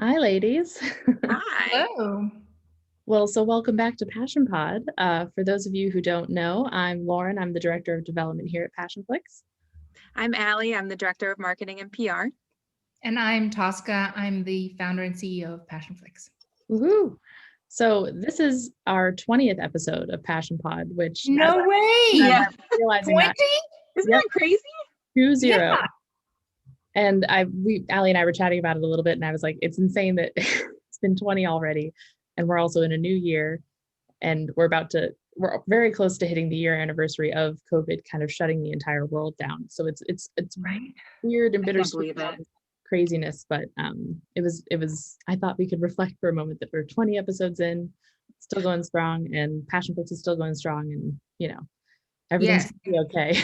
Hi, ladies. Hi. Hello. Well, so welcome back to PassionPod. For those of you who don't know, I'm Lauren. I'm the Director of Development here at Passionflix. I'm Allie. I'm the Director of Marketing and PR. And I'm Tosca. I'm the founder and CEO of Passionflix. Woohoo! So this is our 20th episode of PassionPod, which No way! Yeah. realizing 20? that Isn't that crazy? 2-0. Yeah. And Allie and I were chatting about it a little bit, and I was like, it's insane that it's been 20 already, and we're also in a new year, and we're very close to hitting the year anniversary of COVID kind of shutting the entire world down. So it's Right. weird and I can't bittersweet believe it. craziness, but it was I thought we could reflect for a moment that we're 20 episodes in, still going strong, and Passionflix is still going strong, and everything's gonna be okay.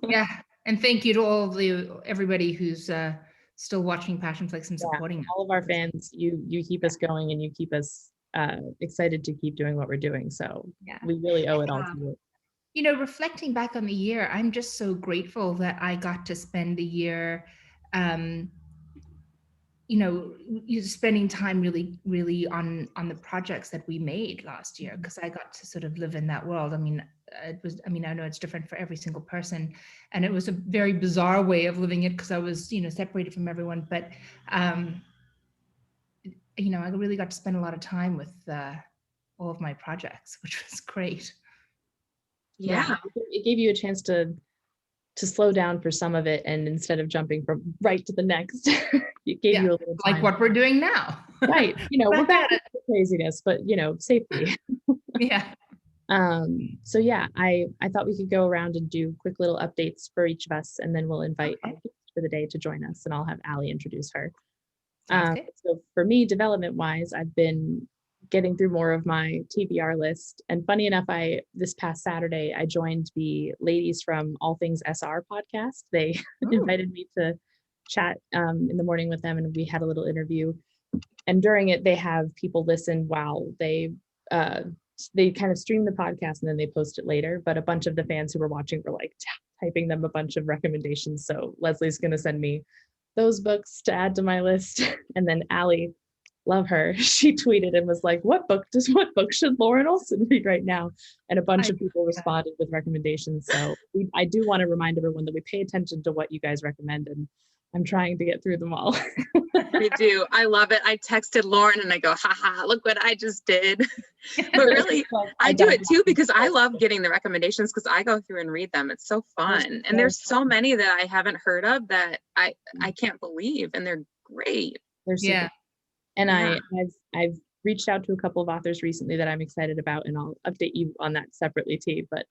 Yeah. And thank you to everybody who's still watching Passionflix and supporting us. All of our fans, you keep us going, and you keep us excited to keep doing what we're doing. So we really owe it all to you. Reflecting back on the year, I'm just so grateful that I got to spend the year spending time really on the projects that we made last year, because I got to sort of live in that world. I know it's different for every single person, and it was a very bizarre way of living it because I was separated from everyone, but I really got to spend a lot of time with all of my projects, which was great. Yeah. It gave you a chance to slow down for some of it, and instead of jumping from right to the next, it gave you a little time. Like what we're doing now. Right. We're back to the craziness, but safety. Yeah. So yeah, I thought we could go around and do quick little updates for each of us, and then we'll invite our guest for the day to join us, and I'll have Allie introduce her. So for me, development wise, I've been getting through more of my TBR list. And funny enough, this past Saturday, I joined the ladies from All Things SR podcast. They invited me to chat in the morning with them, and we had a little interview. And during it, they have people listen while they kind of stream the podcast, and then they post it later. But a bunch of the fans who were watching were like typing them a bunch of recommendations. So Leslie's going to send me those books to add to my list. And then Allie, love her, she tweeted and was like, what book should Lauren Olson read right now? And a bunch of people responded with recommendations. So I do want to remind everyone that we pay attention to what you guys recommend, and I'm trying to get through them all. We do. I love it. I texted Lauren and I go, haha, look what I just did. But really, I do it too, because I love getting the recommendations, because I go through and read them. It's so fun. And there's so many that I haven't heard of that I can't believe, and they're great. They're super. And I've reached out to a couple of authors recently that I'm excited about, and I'll update you on that separately too. But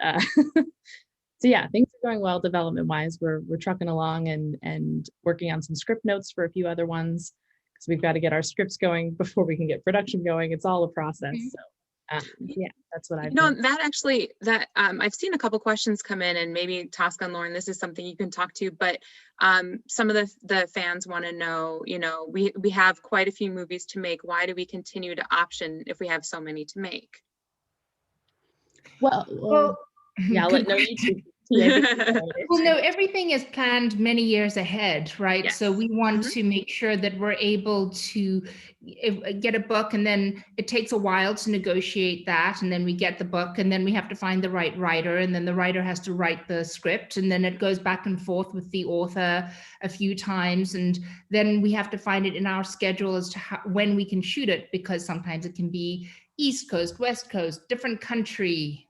so yeah, things are going well development wise. We're trucking along and working on some script notes for a few other ones, because we've got to get our scripts going before we can get production going. It's all a process. So yeah, that's what I've I've seen a couple questions come in, and maybe Tosca and Lauren, this is something you can talk to, but some of the fans want to know, we have quite a few movies to make. Why do we continue to option if we have so many to make? Well yeah, I'll let you two. Well, no, everything is planned many years ahead, right? Yes. So we want to make sure that we're able to get a book, and then it takes a while to negotiate that, and then we get the book, and then we have to find the right writer, and then the writer has to write the script, and then it goes back and forth with the author a few times, and then we have to find it in our schedule as to when we can shoot it, because sometimes it can be East Coast, West Coast, different country,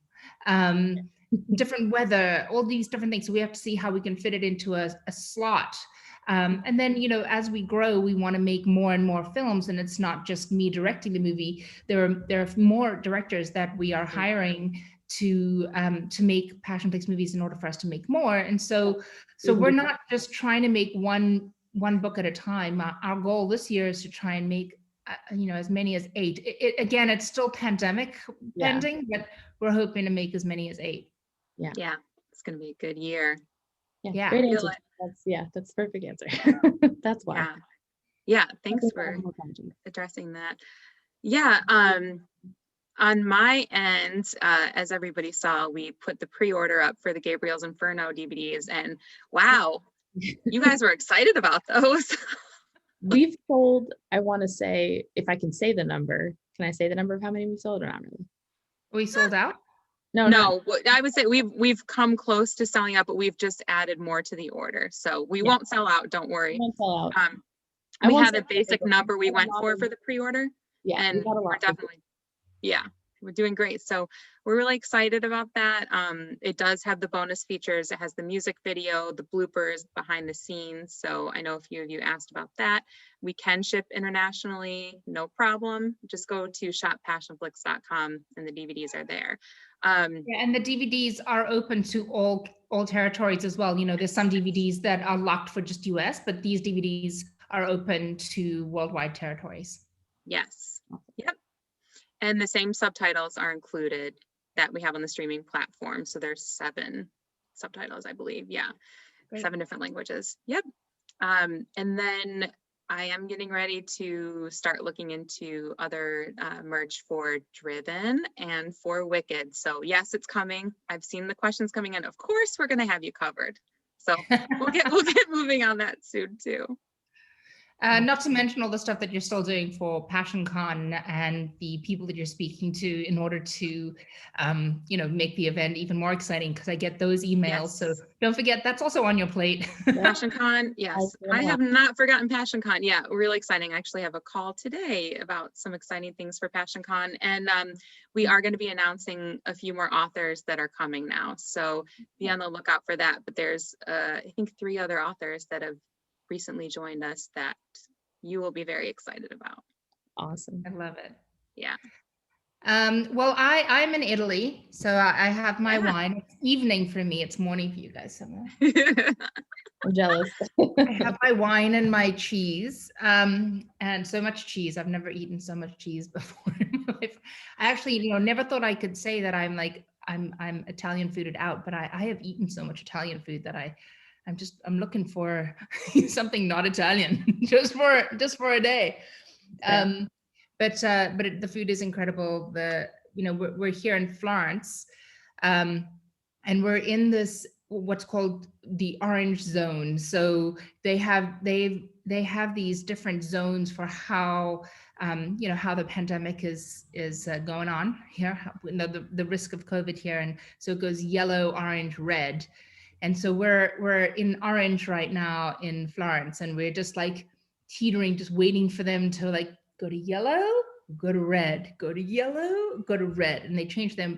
different weather, all these different things. So we have to see how we can fit it into a slot. And then, as we grow, we want to make more and more films, and it's not just me directing the movie. There are more directors that we are hiring to make Passionflix movies in order for us to make more. And so we're not just trying to make one book at a time. Our goal this year is to try and make as many as 8. Again, it's still pandemic pending, but we're hoping to make as many as 8. Yeah, it's gonna be a good year. Yeah. Great answer. That's the perfect answer. That's why. Yeah, thanks for addressing that. Yeah, on my end, as everybody saw, we put the pre-order up for the Gabriel's Inferno DVDs, and wow, you guys were excited about those. We've sold, I want to say, if I can say the number, can I say the number of how many we've sold or not really? We sold out? No, not, No, I would say we've come close to selling out, but we've just added more to the order. So we Yeah. won't sell out, don't worry. I won't sell out. I We won't had say a basic but number we got a went lot for of- the pre-order, Yeah, we and got a we're lot. definitely, yeah, we're doing great. So we're really excited about that. It does have the bonus features. It has the music video, the bloopers behind the scenes. So I know a few of you asked about that. We can ship internationally, no problem. Just go to shoppassionflix.com and the DVDs are there. Yeah, and the DVDs are open to all territories as well. You know, there's some DVDs that are locked for just US, but these DVDs are open to worldwide territories. Yes. Yep. And the same subtitles are included that we have on the streaming platform. So there's 7 subtitles, I believe. Yeah. Great. 7 different languages. Yep. And then I am getting ready to start looking into other merch for Driven and for Wicked. So yes, it's coming. I've seen the questions coming in. Of course, we're going to have you covered. So we'll get moving on that soon too. Not to mention all the stuff that you're still doing for PassionCon and the people that you're speaking to in order to, you know, make the event even more exciting, because I get those emails. Yes. So don't forget, that's also on your plate. PassionCon, yes. I have not forgotten PassionCon. Yeah, really exciting. I actually have a call today about some exciting things for PassionCon. And we are going to be announcing a few more authors that are coming now. So be on the lookout for that. But there's, I think, 3 other authors that have recently joined us that you will be very excited about. Awesome. I love it. Yeah. Well, I'm in Italy, so I have my Yeah. wine. It's evening for me. It's morning for you guys somewhere. I'm jealous. I have my wine and my cheese, and so much cheese. I've never eaten so much cheese before in my life. I actually, you know, never thought I could say that I'm Italian fooded out, but I have eaten so much Italian food that I'm looking for something not Italian just for a day. But the food is incredible. We're here in Florence, and we're in this what's called the orange zone. So they have these different zones for how how the pandemic is going on here, the risk of COVID here, and so it goes yellow, orange, red. And so we're in orange right now in Florence, and we're just like teetering, just waiting for them to like go to yellow, go to red, go to yellow, go to red. And they change their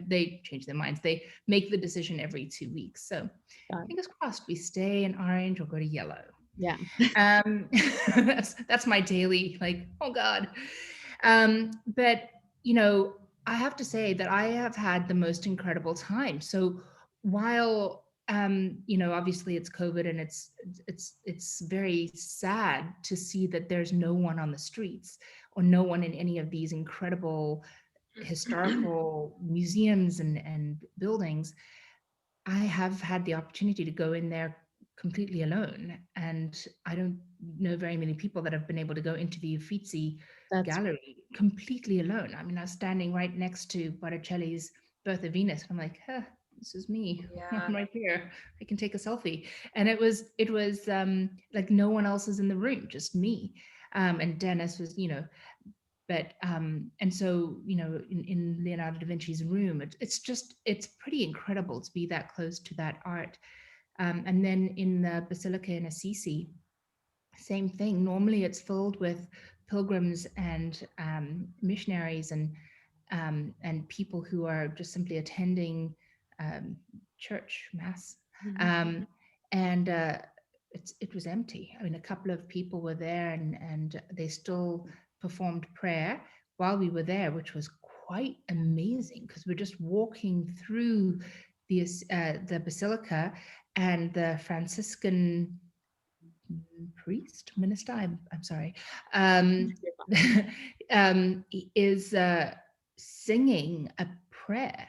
minds. They make the decision every 2 weeks. So fingers crossed we stay in orange or go to yellow. Yeah. That's my daily, like, oh God. But you know, I have to say that I have had the most incredible time. So while obviously it's COVID, and it's very sad to see that there's no one on the streets or no one in any of these incredible historical museums and buildings. I have had the opportunity to go in there completely alone, and I don't know very many people that have been able to go into the Uffizi gallery completely alone. I mean, I was standing right next to Botticelli's Birth of Venus, and I'm like, this is me. Yeah. I'm right here. I can take a selfie. And it was like no one else is in the room, just me. And Dennis was, but and so, in Leonardo da Vinci's room, it's pretty incredible to be that close to that art. And then in the Basilica in Assisi, same thing. Normally it's filled with pilgrims and missionaries and people who are just simply attending church mass, and it was empty. I mean, a couple of people were there, and they still performed prayer while we were there, which was quite amazing, because we're just walking through the basilica, and the Franciscan minister, I'm sorry, is singing a prayer.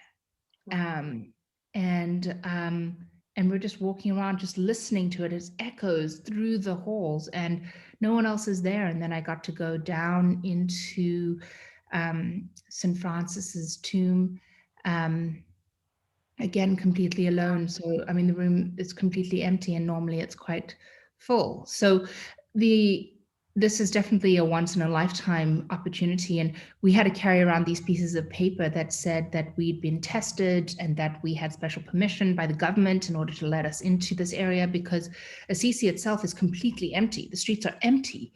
And we're just walking around, just listening to it as echoes through the halls, and no one else is there. And then I got to go down into St. Francis's tomb, again, completely alone. So, I mean, the room is completely empty, and normally it's quite full. So the this is definitely a once in a lifetime opportunity. And we had to carry around these pieces of paper that said that we'd been tested and that we had special permission by the government in order to let us into this area, because Assisi itself is completely empty. The streets are empty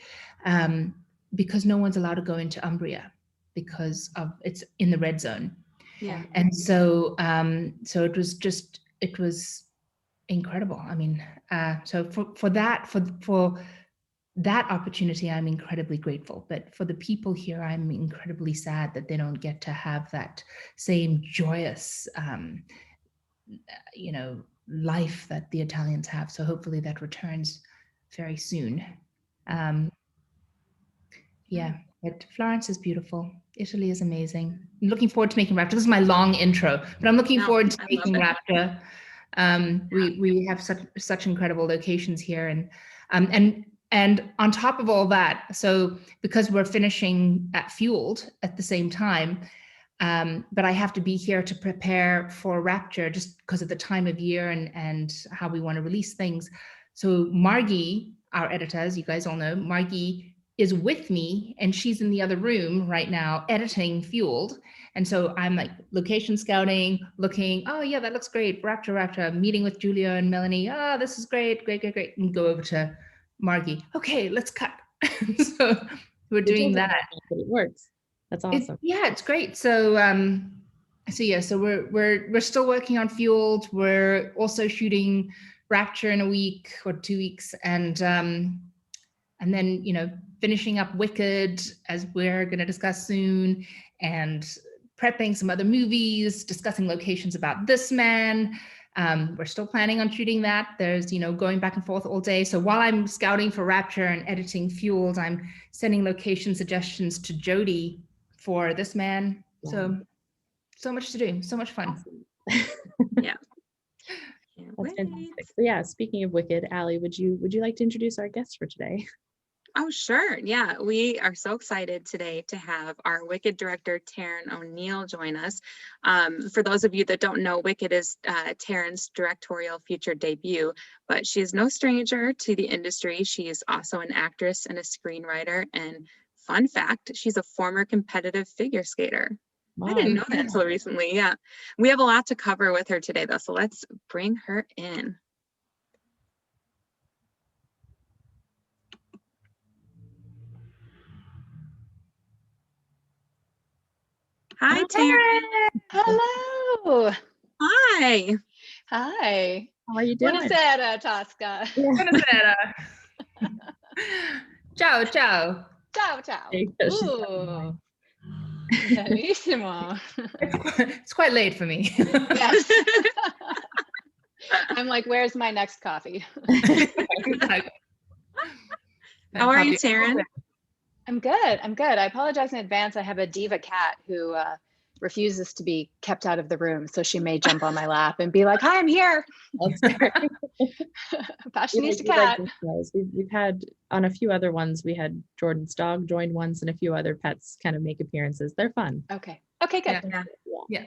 because no one's allowed to go into Umbria because of it's in the red zone. Yeah. And so, so it was incredible. I mean, so for that opportunity, I'm incredibly grateful. But for the people here, I'm incredibly sad that they don't get to have that same joyous, life that the Italians have. So hopefully that returns very soon. Yeah, but Florence is beautiful. Italy is amazing. I'm looking forward to making Rapture. This is my long intro, but I'm looking forward to making Rapture. We have such incredible locations here, and on top of all that, so because we're finishing at Fueled at the same time, but I have to be here to prepare for Rapture just because of the time of year and how we want to release things. So Margie, our editor, as you guys all know, Margie is with me and she's in the other room right now editing Fueled. And so I'm like location scouting, looking, oh yeah, that looks great. Rapture, meeting with Julia and Melanie. Oh, this is great. And go over to Margie. Okay, let's cut. So we're doing that. But it works. That's awesome. It's great. So so we're still working on Fueled. We're also shooting Rapture in a week or 2 weeks, and then finishing up Wicked, as we're going to discuss soon, and prepping some other movies, discussing locations about This Man. We're still planning on shooting that. There's, going back and forth all day. So while I'm scouting for Rapture and editing Fueled, I'm sending location suggestions to Jody for This Man. Wow. So much to do, so much fun. Awesome. Yeah. That's fantastic. So yeah, speaking of Wicked, Allie, would you like to introduce our guest for today? Oh, sure. Yeah, we are so excited today to have our Wicked director, Taryn O'Neill, join us. For those of you that don't know, Wicked is Taryn's directorial feature debut, but she is no stranger to the industry. She is also an actress and a screenwriter. And fun fact, she's a former competitive figure skater. Wow. I didn't know that until recently. Yeah, we have a lot to cover with her today, though. So let's bring her in. Hi, Taryn. Hello. Hi. Hi. How are you doing? Buonasera, Tosca. Buonasera. Ciao, ciao. Ciao, ciao. Bellissimo. It's quite late for me. Yes. I'm like, where's my next coffee? How are you, Taryn? I'm good. I apologize in advance. I have a diva cat who refuses to be kept out of the room. So she may jump on my lap and be like, hi, I'm here. Fashionista cat. We've had on a few other ones, we had Jordan's dog joined once and a few other pets kind of make appearances. They're fun. Okay, good. Yeah.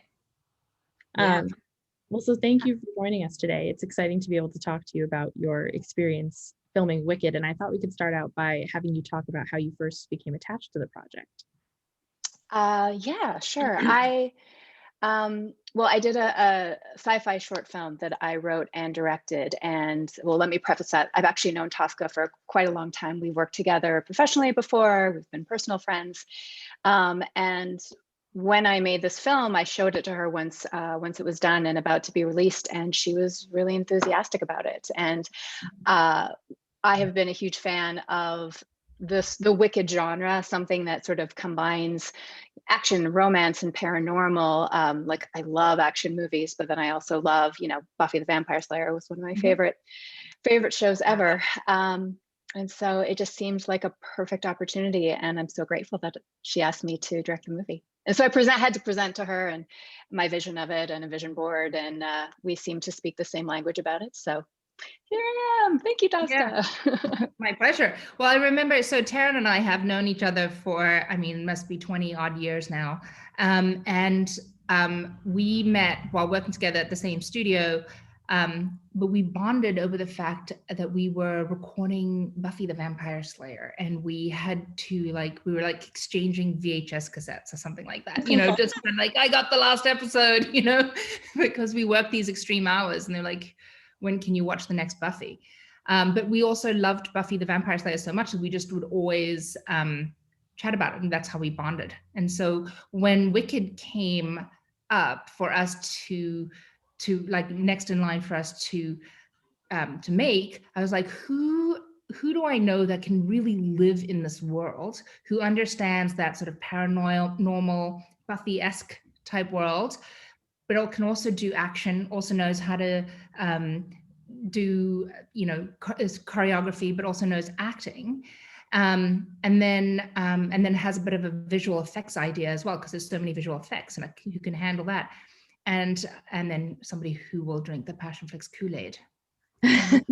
Well, so thank you for joining us today. It's exciting to be able to talk to you about your experience filming Wicked. And I thought we could start out by having you talk about how you first became attached to the project. Yeah, sure. I did a sci-fi short film that I wrote and directed. And let me preface that. I've actually known Tosca for quite a long time. We worked together professionally before. We've been personal friends. And when I made this film, I showed it to her once it was done and about to be released, and she was really enthusiastic about it. And I have been a huge fan of the Wicked genre, something that sort of combines action, romance, and paranormal. Like I love action movies, but then I also love, Buffy the Vampire Slayer was one of my favorite shows ever. And so it just seemed like a perfect opportunity, and I'm so grateful that she asked me to direct the movie. And so I had to present to her and my vision of it and a vision board, and we seem to speak the same language about it. So here I am. Thank you, Tosca. Yeah. My pleasure. Well, I remember, so Taryn and I have known each other for, it must be 20 odd years now. And we met while working together at the same studio But we bonded over the fact that we were recording Buffy the Vampire Slayer, and we had to we were like exchanging VHS cassettes or something like that, just like, I got the last episode, because we worked these extreme hours, and they're like, when can you watch the next Buffy? But we also loved Buffy the Vampire Slayer so much that we just would always chat about it, and that's how we bonded. And so when Wicked came up for us to like next in line for us to make, I was like, who do I know that can really live in this world, who understands that sort of paranormal Buffy-esque type world, but it can also do action, also knows how to do choreography, but also knows acting, and then has a bit of a visual effects idea as well, because there's so many visual effects, and who can handle that. And then somebody who will drink the Passionflix Kool-Aid. And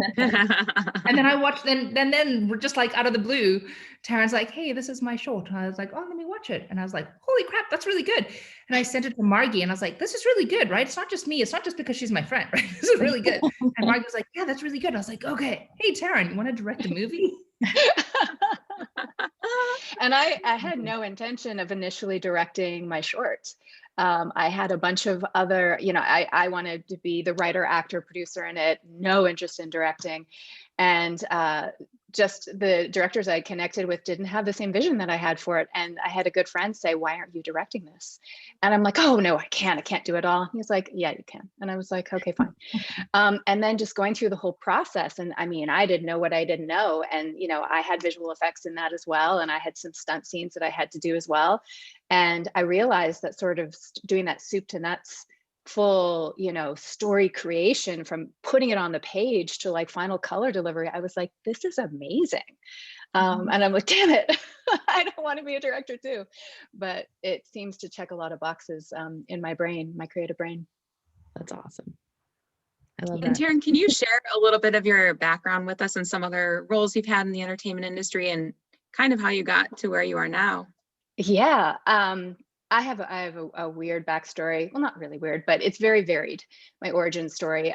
then I watched, then we're just like out of the blue, Taryn's like, hey, this is my short. And I was like, oh, let me watch it. And I was like, holy crap, that's really good. And I sent it to Margie, and I was like, this is really good, right? It's not just me. It's not just because she's my friend, right? This is really good. And Margie was like, yeah, that's really good. I was like, okay, hey, Taryn, you want to direct a movie? And I had no intention of initially directing my short. I had a bunch of other, I wanted to be the writer, actor, producer in it, no interest in directing. And just the directors I connected with didn't have the same vision that I had for it. And I had a good friend say, why aren't you directing this? And I'm like, oh, no, I can't do it all. He's like, yeah, you can. And I was like, okay, fine. And then just going through the whole process. And I mean, I didn't know what I didn't know. And, I had visual effects in that as well. And I had some stunt scenes that I had to do as well. And I realized that sort of doing that soup to nuts full, story creation, from putting it on the page to like final color delivery, I was like, this is amazing. And I'm like, damn it, I don't want to be a director too. But it seems to check a lot of boxes in my brain, my creative brain. That's awesome. I love And that. Taryn, can you share a little bit of your background with us and some other roles you've had in the entertainment industry, and kind of how you got to where you are now? Yeah. I have a weird backstory. Well, not really weird, but it's very varied. My origin story.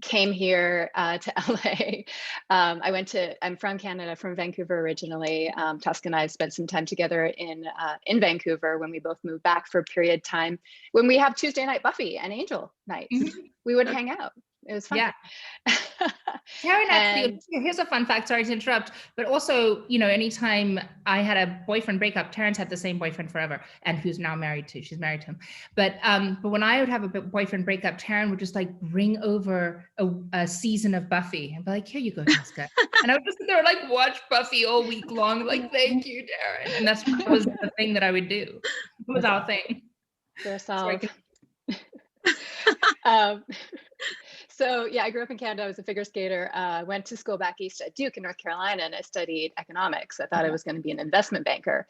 Came here to LA. I'm from Canada, from Vancouver originally. Tosca and I have spent some time together in Vancouver when we both moved back for a period of time. When we have Tuesday night Buffy and Angel nights, we would hang out. It was fun. Yeah. Taryn, actually, here's a fun fact, sorry to interrupt, but also, anytime I had a boyfriend breakup, Taryn's had the same boyfriend forever, and who's now married to, she's married to him. But when I would have a boyfriend breakup, Taryn would just like bring over a season of Buffy and be like, here you go, Tosca. And I would just sit there and like watch Buffy all week long, like, thank you, Taryn. And that was the thing that I would do. It was our thing. So yeah, I grew up in Canada. I was a figure skater. Went to school back east at Duke in North Carolina, and I studied economics. I thought I was going to be an investment banker,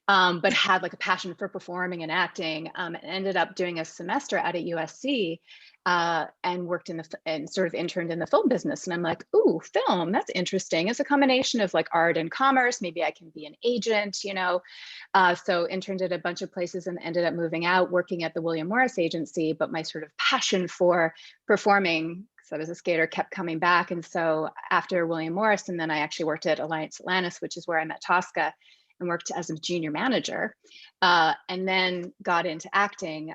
but had like a passion for performing and acting. And ended up doing a semester out at USC, and worked and sort of interned in the film business. And I'm like, ooh, film, that's interesting. It's a combination of like art and commerce. Maybe I can be an agent, So interned at a bunch of places and ended up moving out, working at the William Morris agency. But my sort of passion for performing, because I was a skater, kept coming back. And so after William Morris, and then I actually worked at Alliance Atlantis, which is where I met Tosca, and worked as a junior manager, and then got into acting.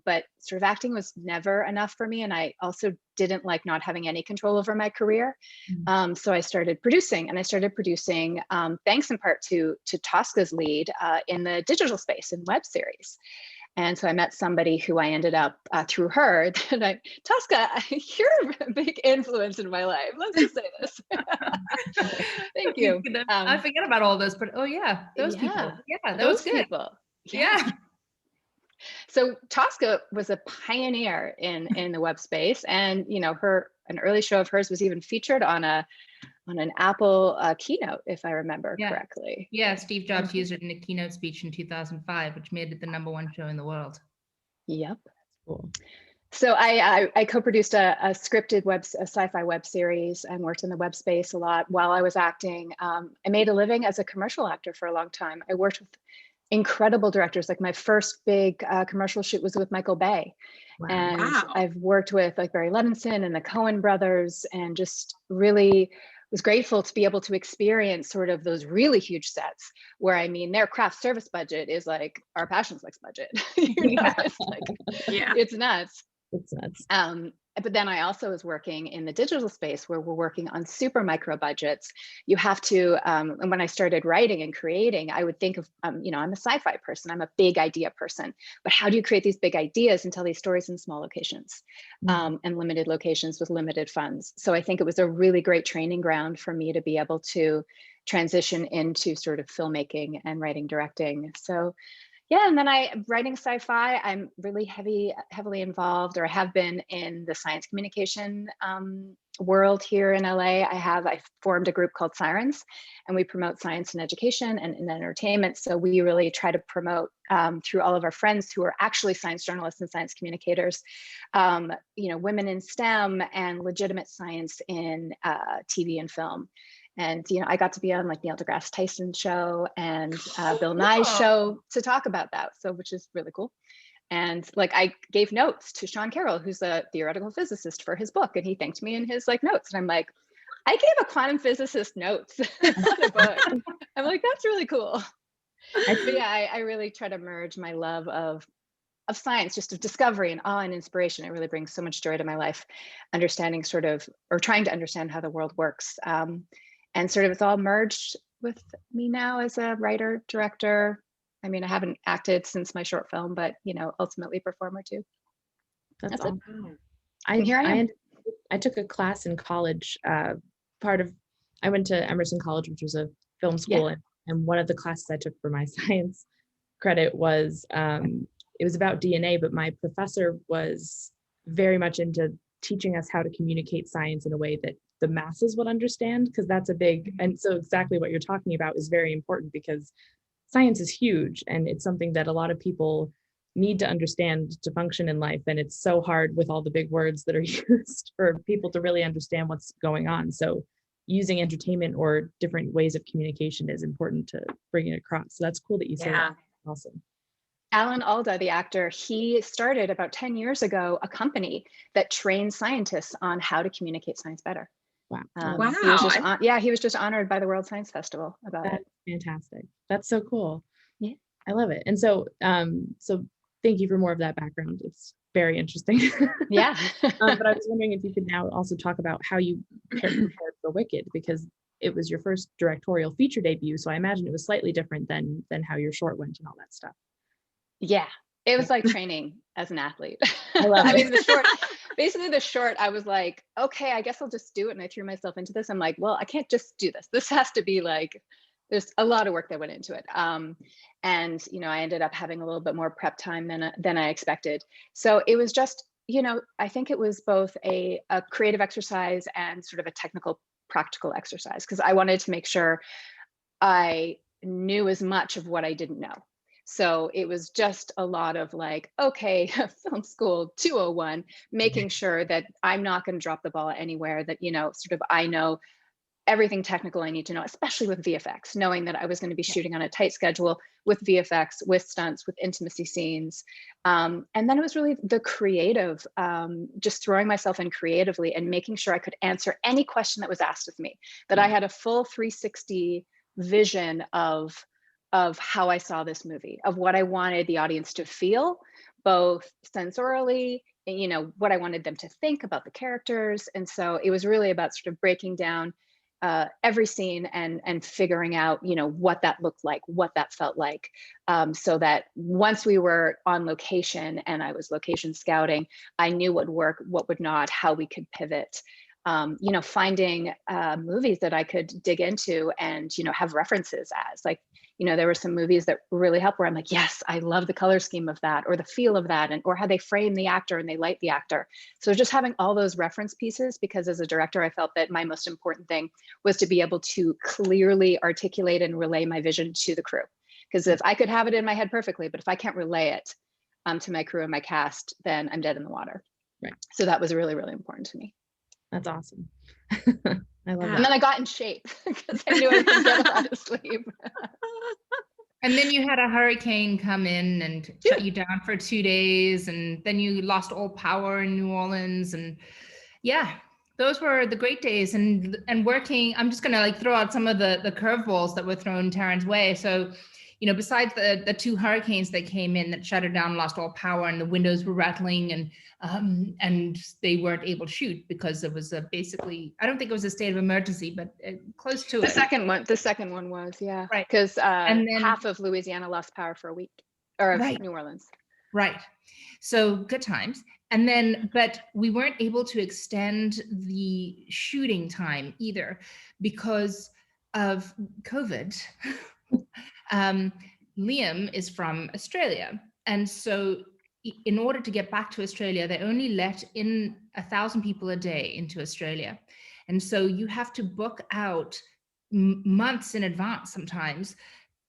But sort of acting was never enough for me. And I also didn't like not having any control over my career. So I started producing, and I started producing thanks in part to Tosca's lead in the digital space in web series. And so I met somebody who I ended up through her that Tosca, you're a big influence in my life. Let's just say this. Thank you. I forget about all this, but oh yeah, those people. Yeah, that was good. People. Yeah. So Tosca was a pioneer in the web space, and an early show of hers was even featured on an Apple keynote, if I remember correctly. Yeah, Steve Jobs used it in a keynote speech in 2005, which made it the #1 show in the world. Yep. Cool. So I co-produced a scripted a sci-fi web series, and worked in the web space a lot while I was acting. I made a living as a commercial actor for a long time. I worked with incredible directors. Like my first big commercial shoot was with Michael Bay. Wow. And Wow. I've worked with like Barry Levinson and the Coen brothers, and just really was grateful to be able to experience sort of those really huge sets where, I mean, their craft service budget is like our Passionflix budget. You know, it's like, Yeah. it's nuts. It's nuts. But then I also was working in the digital space where we're working on super micro budgets. You have to, and when I started writing and creating, I would think of, you know, I'm a sci-fi person, I'm a big idea person, but how do you create these big ideas and tell these stories in small locations and limited locations with limited funds? So I think it was a really great training ground for me to be able to transition into sort of filmmaking and writing, directing. So yeah, and then writing sci-fi, I'm really heavily involved, or I have been, in the science communication world here in LA. I formed a group called Taryns, and we promote science and education and entertainment. So we really try to promote through all of our friends who are actually science journalists and science communicators, you know, women in STEM and legitimate science in TV and film. And, you know, I got to be on like Neil deGrasse Tyson show and Bill Nye's show to talk about that. So, which is really cool. And like, I gave notes to Sean Carroll, who's a theoretical physicist, for his book. And he thanked me in his like notes. And I'm like, I gave a quantum physicist notes on a book. I'm like, that's really cool. But yeah, I really try to merge my love of science, just of discovery and awe and inspiration. It really brings so much joy to my life, understanding sort of, or trying to understand how the world works. And sort of it's all merged with me now as a writer, director. I mean, I haven't acted since my short film, but, you know, ultimately performer too. That's That's awesome. And here I am. I took a class in college. I went to Emerson College, which was a film school, and one of the classes I took for my science credit was, it was about DNA, but my professor was very much into teaching us how to communicate science in a way that the masses would understand, because that's a big, and so exactly what you're talking about is very important, because science is huge and it's something that a lot of people need to understand to function in life, and it's so hard with all the big words that are used for people to really understand what's going on. So using entertainment or different ways of communication is important to bring it across. So that's cool that you say that. Awesome. Alan Alda, the actor, he started about 10 years ago a company that trains scientists on how to communicate science better. Wow. Wow. He was just honored by the World Science Festival about it. Fantastic. That's so cool. Yeah. I love it. And so, so thank you for more of that background. It's very interesting. Yeah. But I was wondering if you could now also talk about how you prepared for Wicked, because it was your first directorial feature debut. So I imagine it was slightly different than how your short went and all that stuff. Yeah. It was like training as an athlete. I love it. I mean, the short, I was like, okay, I guess I'll just do it. And I threw myself into this. I'm like, well, I can't just do this. This has to be like, there's a lot of work that went into it. And, you know, I ended up having a little bit more prep time than I expected. So it was just, you know, I think it was both a creative exercise and sort of a technical, practical exercise, because I wanted to make sure I knew as much of what I didn't know. So it was just a lot of like, okay, film school 201, making sure that I'm not going to drop the ball anywhere, that, you know, sort of I know everything technical I need to know, especially with VFX, knowing that I was going to be shooting on a tight schedule with VFX, with stunts, with intimacy scenes. And then it was really the creative, just throwing myself in creatively and making sure I could answer any question that was asked of me, that I had a full 360 vision of how I saw this movie, of what I wanted the audience to feel, both sensorially, and, you know, what I wanted them to think about the characters. And so it was really about sort of breaking down every scene and figuring out, you know, what that looked like, what that felt like, so that once we were on location and I was location scouting, I knew what would work, what would not, how we could pivot. You know, finding movies that I could dig into and, you know, have references as, like, you know, there were some movies that really helped where I'm like, yes, I love the color scheme of that, or the feel of that, and or how they frame the actor and they light the actor. So just having all those reference pieces, because as a director, I felt that my most important thing was to be able to clearly articulate and relay my vision to the crew. Because if I could have it in my head perfectly, but if I can't relay it to my crew and my cast, then I'm dead in the water. Right. So that was really, really important to me. That's awesome. I love that. And then I got in shape because I knew I could get a lot of sleep. And then you had a hurricane come in and shut you down for 2 days, and then you lost all power in New Orleans. And yeah, those were the great days. And working, I'm just gonna like throw out some of the curveballs that were thrown Taryn's way. So, you know, besides the 2 hurricanes that came in that shut her down, lost all power, and the windows were rattling, and they weren't able to shoot because it was basically, I don't think it was a state of emergency, but close to The it. second one was, yeah. Right. Because And then half of Louisiana lost power for a week, or Right. New Orleans. Right. So good times. And then, but we weren't able to extend the shooting time either because of COVID. Liam is from Australia. And so in order to get back to Australia, they only let in 1,000 people a day into Australia. And so you have to book out months in advance sometimes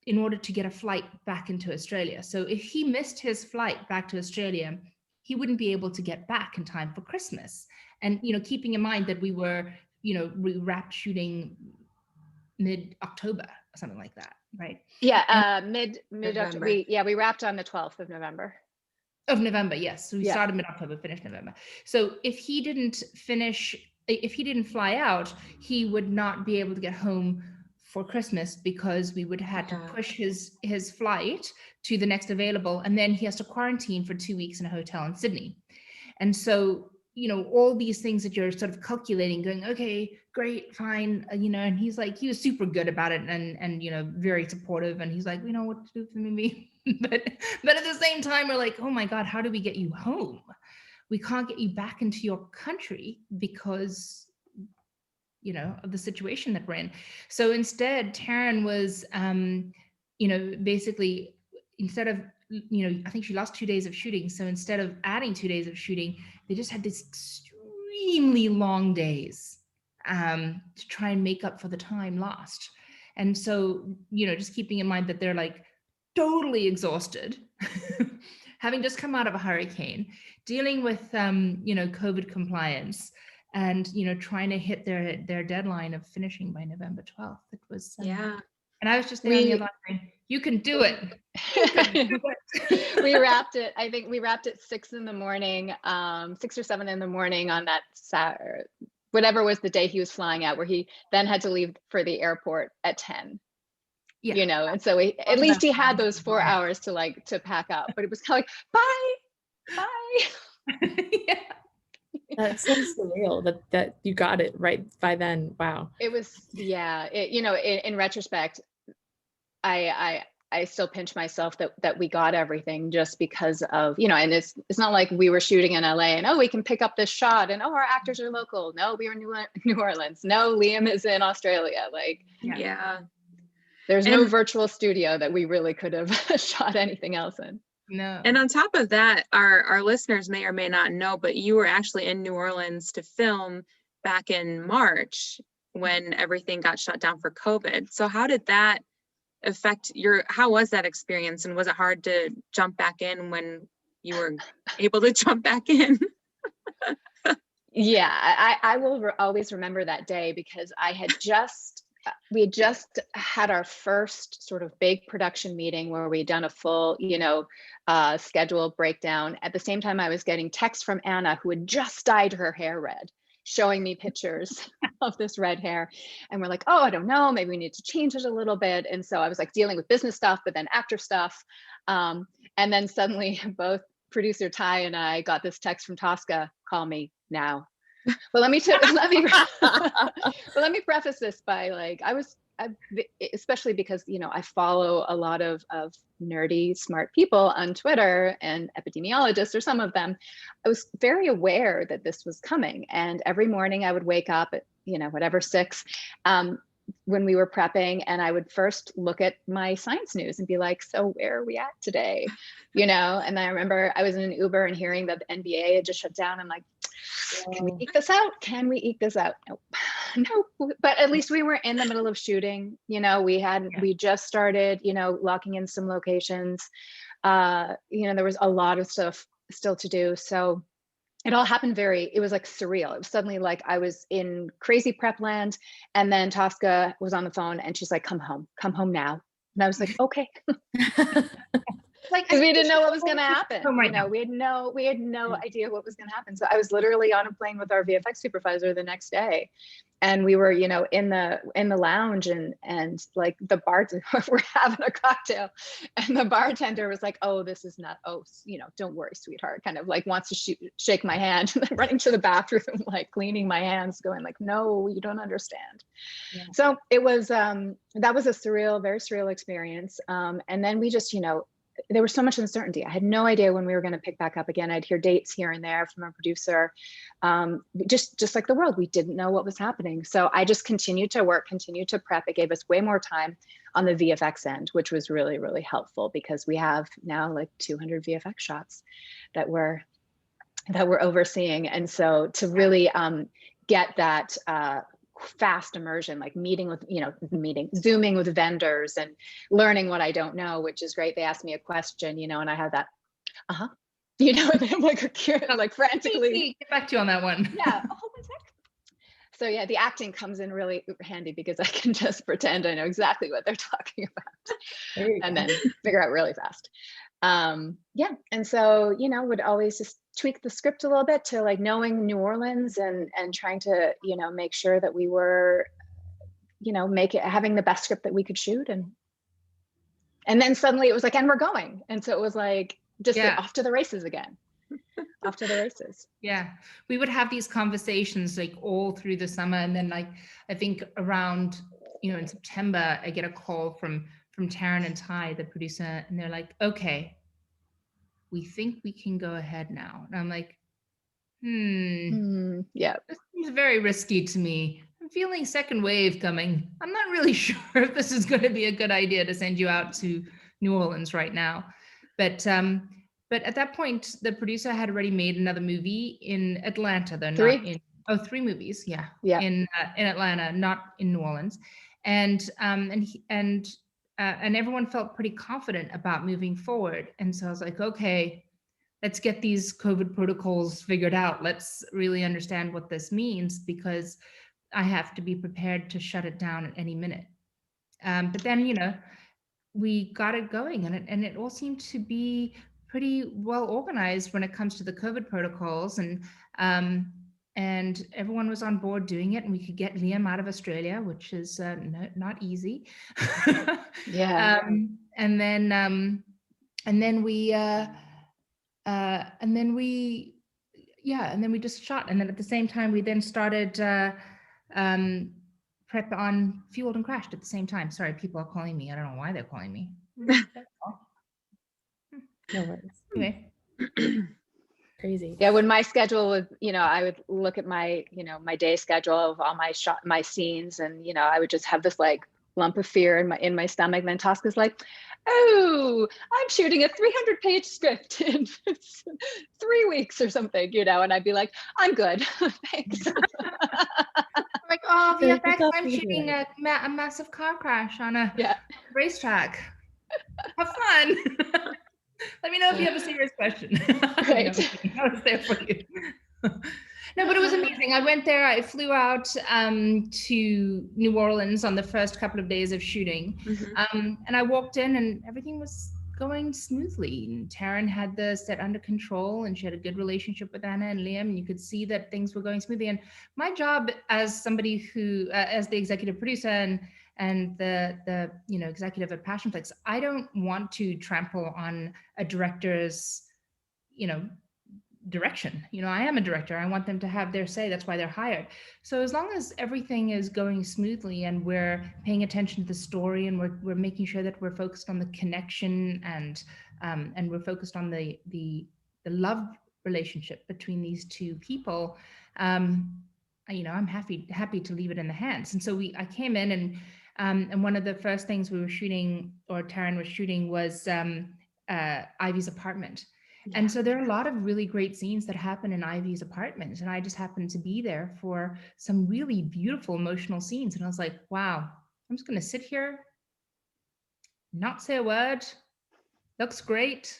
in order to get a flight back into Australia. So if he missed his flight back to Australia, he wouldn't be able to get back in time for Christmas. And, you know, keeping in mind that we were, you know, we wrapped shooting mid-October or something like that, right? Yeah, mid November. we wrapped on the 12th of November. Of November, yes. So we Yeah. started mid-October, finished November. So if he didn't fly out, he would not be able to get home for Christmas because we would have to push his flight to the next available, and then he has to quarantine for 2 weeks in a hotel in Sydney. And so, you know, all these things that you're sort of calculating, going, okay, great, fine, you know, and he was super good about it, and you know, very supportive, and he's like, we know what to do for me. but at the same time, we're like, oh my God, how do we get you home? We can't get you back into your country because, you know, of the situation that we're in. So instead, Taryn was, you know, basically, instead of, you know, I think she lost 2 days of shooting. So instead of adding 2 days of shooting, they just had these extremely long days to try and make up for the time lost. And so, you know, just keeping in mind that they're like totally exhausted, having just come out of a hurricane, dealing with, you know, COVID compliance, and, you know, trying to hit their deadline of finishing by November 12th. It was, Yeah. And I was just there on the other line saying, you can do it. You can do it. We wrapped it, I think we wrapped it 6 in the morning, 6 or 7 in the morning on that Saturday, whatever was the day he was flying out, where he then had to leave for the airport at 10. Yeah. You know, and so at least he had those 4 hours to pack up, but it was kind of like, bye. Yeah. That's so surreal that you got it right by then. Wow. It was, yeah, you know, in retrospect, I still pinch myself that we got everything just because of, you know, and it's not like we were shooting in LA and, oh, we can pick up this shot, and, oh, our actors are local. No, we were in New Orleans. No, Liam is in Australia. Like, Yeah. there's no virtual studio that we really could have shot anything else in. No. And on top of that, our listeners may or may not know, but you were actually in New Orleans to film back in March when everything got shut down for COVID. So how did that affect how was that experience? And was it hard to jump back in when you were able to jump back in? Yeah, I will always remember that day because we had just had our first sort of big production meeting where we'd done a full, you know, schedule breakdown. At the same time, I was getting texts from Anna, who had just dyed her hair red, showing me pictures of this red hair. And we're like, oh, I don't know, maybe we need to change it a little bit. And so I was like dealing with business stuff, but then actor stuff. And then suddenly both producer Ty and I got this text from Tosca, call me now. Well, let me preface this by, like, especially because, you know, I follow a lot of nerdy, smart people on Twitter and epidemiologists, or some of them. I was very aware that this was coming. And every morning I would wake up at, you know, whatever, 6, when we were prepping, and I would first look at my science news and be like, so where are we at today? You know, and I remember I was in an Uber and hearing that the NBA had just shut down. I'm like, can we eke this out? Can we eke this out? Nope. No, but at least we were in the middle of shooting. You know, we just started, you know, locking in some locations. You know, there was a lot of stuff still to do. So it all happened it was like surreal. It was suddenly like I was in crazy prep land, and then Tosca was on the phone and she's like, come home now. And I was like, okay. Like, Because we didn't know what was going to happen. Right You know, now. we had no idea what was going to happen. So I was literally on a plane with our VFX supervisor the next day, and we were, you know, in the lounge, and like the bartender, we're having a cocktail, and the bartender was like, "Oh, this is not. Oh, you know, don't worry, sweetheart." Kind of like wants to shake my hand, and then running to the bathroom, like cleaning my hands, going like, "No, you don't understand." Yeah. So it was that was a very surreal experience. And then we just, you know, there was so much uncertainty. I had no idea when we were going to pick back up again. I'd hear dates here and there from our producer. Just like the world, we didn't know what was happening. So I just continued to work, continued to prep. It gave us way more time on the VFX end, which was really, really helpful, because we have now like 200 VFX shots that we're overseeing. And so to really get that fast immersion, like meeting with, you know, Zooming with vendors and learning what I don't know, which is great. They ask me a question, you know, and I have that, you know, and I'm like frantically. Get back to you on that one. Yeah, hold on a sec. So yeah, the acting comes in really handy, because I can just pretend I know exactly what they're talking about and then figure out really fast. Yeah, and so, you know, would always just tweak the script a little bit to like knowing New Orleans and trying to, you know, make sure that we were, you know, having the best script that we could shoot. And then suddenly it was like, and we're going. And so it was like, just like off to the races again. Off to the races. Yeah, we would have these conversations like all through the summer. And then like, I think around, you know, in September, I get a call from Taryn and Ty, the producer, and they're like, okay, we think we can go ahead now. And I'm like, yeah, this seems very risky to me. I'm feeling second wave coming. I'm not really sure if this is going to be a good idea to send you out to New Orleans right now. But at that point, the producer had already made another movie in Atlanta, though not in 3 movies, in Atlanta, not in New Orleans, and everyone felt pretty confident about moving forward. And so I was like, okay, let's get these COVID protocols figured out. Let's really understand what this means, because I have to be prepared to shut it down at any minute. But then, you know, we got it going, and it all seemed to be pretty well organized when it comes to the COVID protocols, and everyone was on board doing it, and we could get Liam out of Australia, which is not easy. Yeah. And then we just shot, and then at the same time we then started prep on Fueled and Crashed at the same time. Sorry, people are calling me. I don't know why they're calling me. No worries. Anyway. Crazy. Yeah, when my schedule was, you know, I would look at my, you know, my day schedule of all my scenes, and, you know, I would just have this like lump of fear in my stomach. And then Tosca's like, oh, I'm shooting a 300-page script in 3 weeks or something, you know, and I'd be like, I'm good, thanks. Like, oh, VFX, I'm shooting a massive car crash on a racetrack. Have fun. Let me know if you have a serious question. Right. I was there for you. No, but it was amazing. I went there. I flew out to New Orleans on the first couple of days of shooting. And I walked in and everything was going smoothly. And Taryn had the set under control, and she had a good relationship with Anna and Liam, and you could see that things were going smoothly. And my job as somebody who, as the executive producer and the you know, executive at Passionflix, I don't want to trample on a director's, you know, direction. You know, I am a director. I want them to have their say. That's why they're hired. So as long as everything is going smoothly and we're paying attention to the story, and we're making sure that we're focused on the connection, and we're focused on the love relationship between these two people, you know, I'm happy to leave it in the hands. And so I came in, and one of the first things we were shooting, or Taryn was shooting, was Ivy's apartment. Yeah. And so there are a lot of really great scenes that happen in Ivy's apartment. And I just happened to be there for some really beautiful emotional scenes. And I was like, wow, I'm just going to sit here, not say a word. Looks great.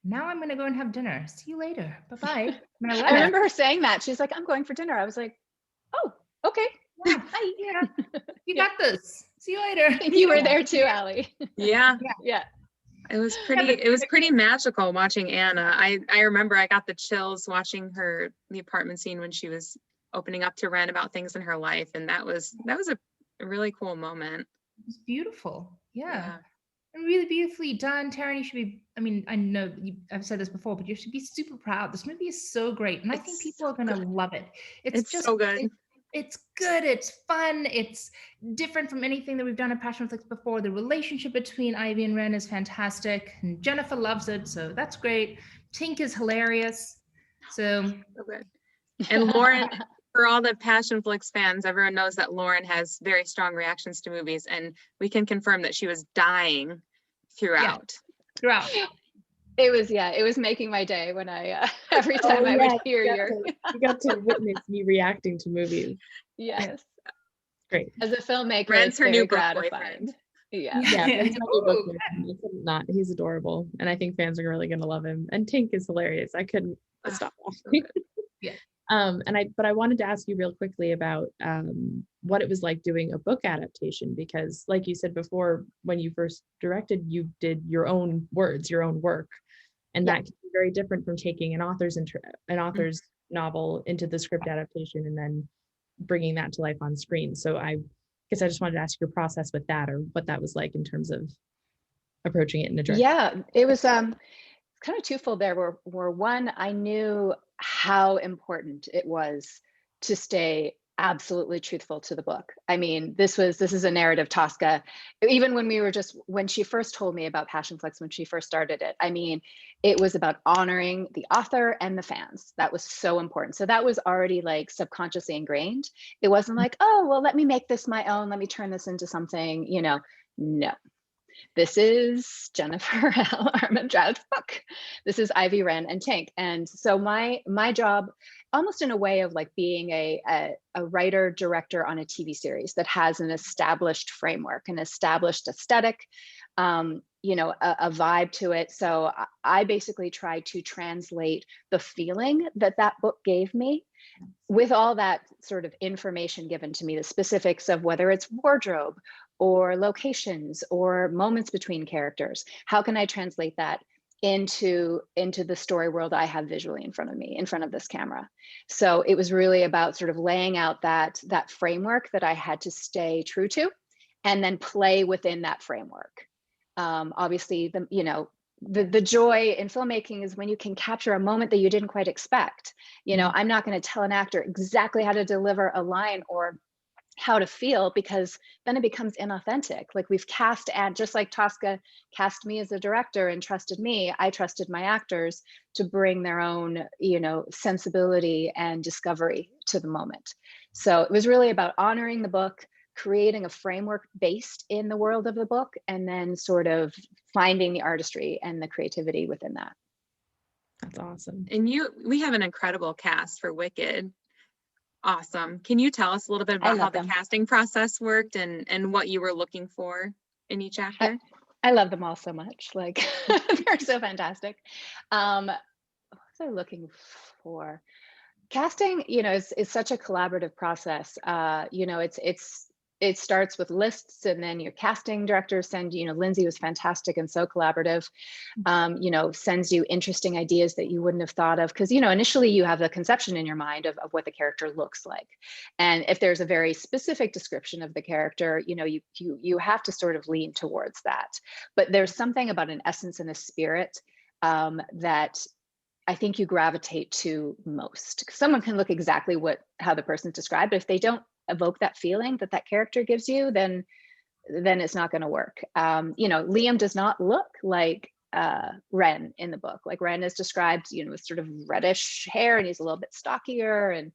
Now I'm going to go and have dinner. See you later. Bye-bye. I remember her saying that. She's like, I'm going for dinner. I was like, oh, okay. Yeah. Hi. Yeah. You got this. See you later. I think you were there too, Allie. Yeah. Yeah. It was pretty magical watching Anna. I remember I got the chills watching the apartment scene when she was opening up to Ren about things in her life. And that was a really cool moment. It was beautiful. Yeah. Yeah. And really beautifully done. Taryn, you should be, I mean, I know I've said this before, but you should be super proud. This movie is so great. And I think people are going to love it. It's just so good. It's good. It's fun. It's different from anything that we've done at Passionflix before. The relationship between Ivy and Ren is fantastic. And Jennifer loves it. So that's great. Tink is hilarious. So good. And Lauren, for all the Passionflix fans, everyone knows that Lauren has very strong reactions to movies, and we can confirm that she was dying throughout. Yeah, It was making my day when I every time I would hear you got to witness me reacting to movies. Yes. Great. As a filmmaker, Ren's it's her very new gratifying. Yeah. Ren's my new book boyfriend. Not, he's adorable, and I think fans are really going to love him. And Tink is hilarious. I couldn't stop watching. Yeah. But I wanted to ask you real quickly about what it was like doing a book adaptation, because like you said before, when you first directed, you did your own words, your own work, and that can be very different from taking an author's novel into the script adaptation and then bringing that to life on screen. So I guess I just wanted to ask your process with that, or what that was like in terms of approaching it in a direct. Yeah, it was kind of twofold there. Where one, I knew how important it was to stay absolutely truthful to the book. I mean, this is a narrative Tosca. Even when she first told me about Passionflix, when she first started it, I mean, it was about honoring the author and the fans. That was so important. So that was already like subconsciously ingrained. It wasn't like, oh, well, let me make this my own. Let me turn this into something, no. This is Jennifer Armentrout's book. This is Ivy, Ren, and Tink. And so my job, almost in a way of like being a writer director on a TV series that has an established framework, an established aesthetic, a vibe to it. So I basically try to translate the feeling that book gave me with all that sort of information given to me, the specifics of whether it's wardrobe or locations or moments between characters. How can I translate that into the story world I have visually in front of me, in front of this camera? So it was really about sort of laying out that framework that I had to stay true to, and then play within that framework. Obviously, the joy in filmmaking is when you can capture a moment that you didn't quite expect. I'm not going to tell an actor exactly how to deliver a line or how to feel, because then it becomes inauthentic. Like we've cast, and just like Tosca cast me as a director and trusted me, I trusted my actors to bring their own, sensibility and discovery to the moment. So it was really about honoring the book, creating a framework based in the world of the book, and then sort of finding the artistry and the creativity within that. That's awesome. And we have an incredible cast for Wicked. Awesome. Can you tell us a little bit about how the casting process worked and what you were looking for in each actor? I love them all so much. Like they're so fantastic. What was I looking for? Casting, is such a collaborative process. It starts with lists, and then your casting director send, Lindsay was fantastic and so collaborative, sends you interesting ideas that you wouldn't have thought of. Because, initially you have the conception in your mind of what the character looks like. And if there's a very specific description of the character, you have to sort of lean towards that. But there's something about an essence and a spirit that I think you gravitate to most. Someone can look exactly how the person's described, but if they don't evoke that feeling that character gives you, then it's not going to work. Liam does not look like Ren in the book. Like Ren is described, with sort of reddish hair, and he's a little bit stockier, and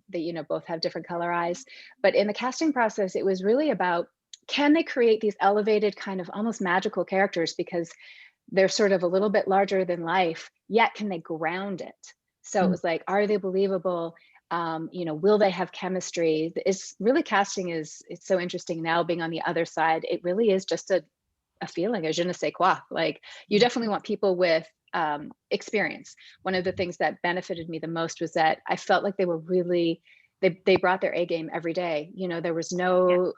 they, both have different color eyes. But in the casting process, it was really about, can they create these elevated kind of almost magical characters, because they're sort of a little bit larger than life, yet can they ground it? So it was like, are they believable? Will they have chemistry? It's really, casting it's so interesting now, being on the other side. It really is just a feeling, a je ne sais quoi. Like you definitely want people with experience. One of the things that benefited me the most was that I felt like they were really, they brought their A game every day. There was no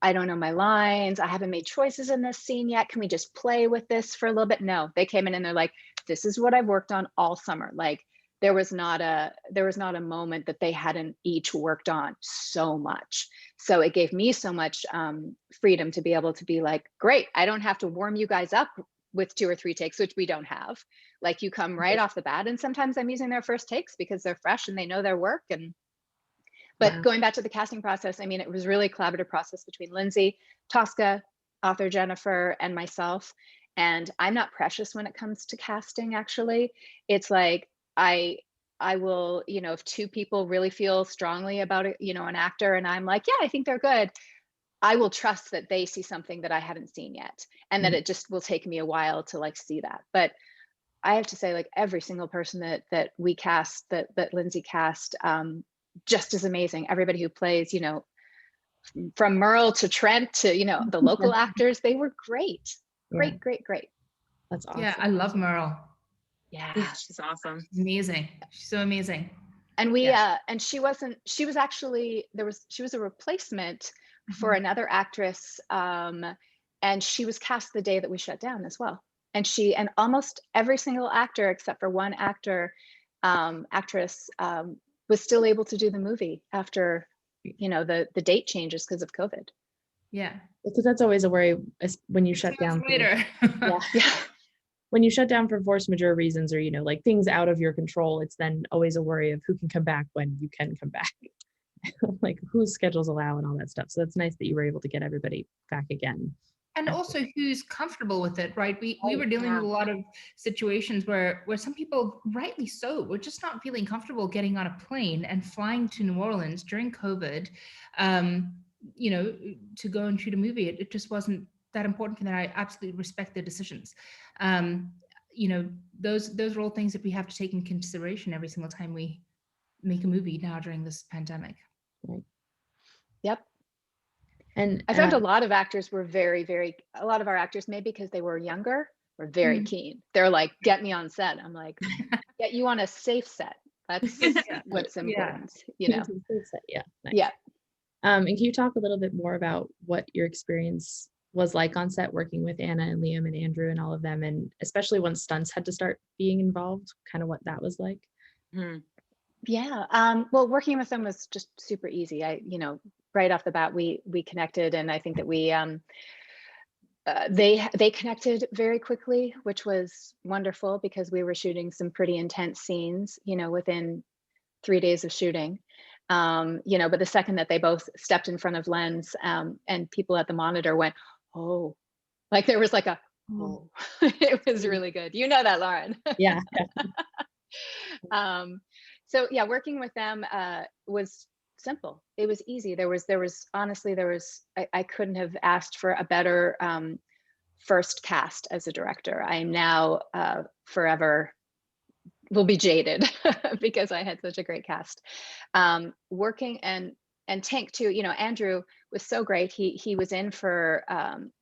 I don't know my lines. I haven't made choices in this scene yet. Can we just play with this for a little bit? No, they came in and they're like, this is what I've worked on all summer. Like there was not a moment that they hadn't each worked on so much. So it gave me so much freedom to be able to be like, great, I don't have to warm you guys up with 2 or 3 takes, which we don't have. Like you come right off the bat. And sometimes I'm using their first takes because they're fresh and they know their work. But going back to the casting process, I mean, it was really a collaborative process between Lindsay, Tosca, author Jennifer, and myself. And I'm not precious when it comes to casting, actually. It's like, I will, you know, if 2 people really feel strongly about it, you know, an actor, and I'm like, yeah, I think they're good, I will trust that they see something that I haven't seen yet. And that it just will take me a while to like see that. But I have to say, like every single person that we cast, that Lindsay cast, just as amazing. Everybody who plays, you know, from Merle to Trent to, you know, the local actors, they were great. Great. That's awesome. Yeah, I love Merle. Yeah, she's awesome. Amazing. She's so amazing. And we and she was a replacement for another actress, and she was cast the day that we shut down as well. And almost every single actor except for one actress was still able to do the movie after, you know, the date changes because of COVID. Yeah, because that's always a worry when you shut down later. When you shut down for force majeure reasons, or, you know, like things out of your control, it's then always a worry of who can come back when you can come back. Like whose schedules allow and all that stuff. So that's nice that you were able to get everybody back again. And also who's comfortable with it, right? We were dealing with a lot of situations where some people, rightly so, were just not feeling comfortable getting on a plane and flying to New Orleans during COVID, you know, to go and shoot a movie. It just wasn't that important for them. I absolutely respect their decisions. You know, those are all things that we have to take into consideration every single time we make a movie now during this pandemic. Right. Yep. And I found a lot of actors were a lot of our actors, maybe because they were younger, were very keen. They're like, get me on set. I'm like, get you on a safe set. That's what's important, you know? Yeah. Nice. Yeah. And can you talk a little bit more about what your experience was like on set working with Anna and Liam and Andrew and all of them, and especially once Stunts had to start being involved, kind of what that was like? Yeah. Well, working with them was just super easy. You know, right off the bat, we connected, and I think that we they connected very quickly, which was wonderful because we were shooting some pretty intense scenes, you know, within 3 days of shooting. You know, but the second that they both stepped in front of lens, and people at the monitor went, oh, like there was like a, oh, it was really good. You know that, Lauren. Yeah. So yeah, working with them was simple. It was easy. There was honestly, I couldn't have asked for a better first cast as a director. I am now forever will be jaded because I had such a great cast. Working and Tank too, you know, Andrew was so great. He was in for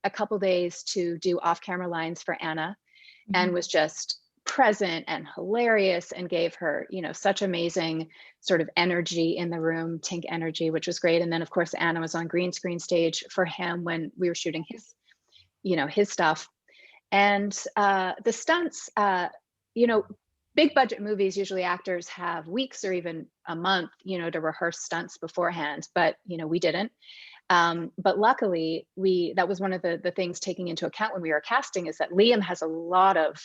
a couple days to do off-camera lines for Anna, and was just present and hilarious and gave her, you know, such amazing sort of energy in the room, Tank energy, which was great. And then of course Anna was on green screen stage for him when we were shooting his, you know, his stuff. And the stunts, you know, big budget movies, usually actors have weeks or even a month, you know, to rehearse stunts beforehand, but, you know, we didn't. But luckily that was one of the things taking into account when we were casting, is that Liam has a lot of,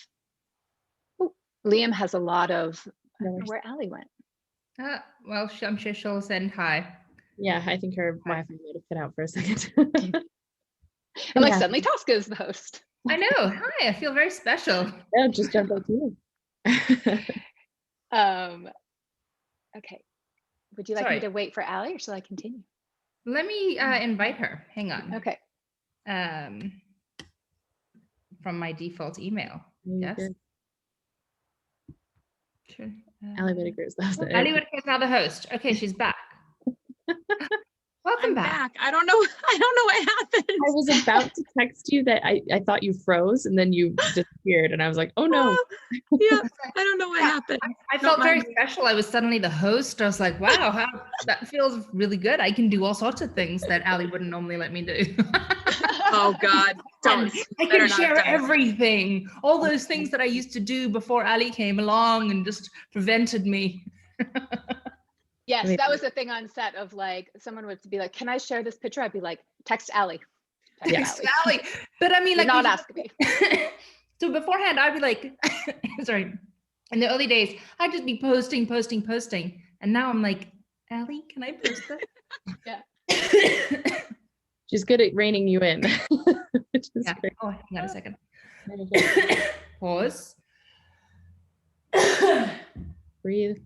I don't know where Allie went. Well, I'm sure she'll send hi. Yeah, I think her Wi-Fi might have cut out for a second. And like suddenly Tosca is the host. I know. Hi, I feel very special. Yeah, just jump right to you. Okay. Would you like me to wait for Allie, or shall I continue? Let me invite her. Hang on. Okay. From my default email. Yes. Good. Sure. Allie Whitaker is the host. Allie Whitaker is now the host. Okay, she's back. Welcome I'm back. back. I don't know what happened. I was about to text you that I thought you froze and then you disappeared and I was like, oh no. Yeah, I don't know what happened. I felt very special. I was suddenly the host. I was like, wow, that feels really good. I can do all sorts of things that Allie wouldn't normally let me do. Oh God, don't. I can share everything. All those things that I used to do before Allie came along and just prevented me. Yes, that was the thing on set of like, someone would be like, can I share this picture? I'd be like, text Allie. Text Allie. But I mean, like, not asking me. So beforehand, I'd be like, sorry, in the early days, I'd just be posting. And now I'm like, Allie, can I post that? Yeah. She's good at reining you in. Which is great. Oh, hang on a second. Pause. Breathe.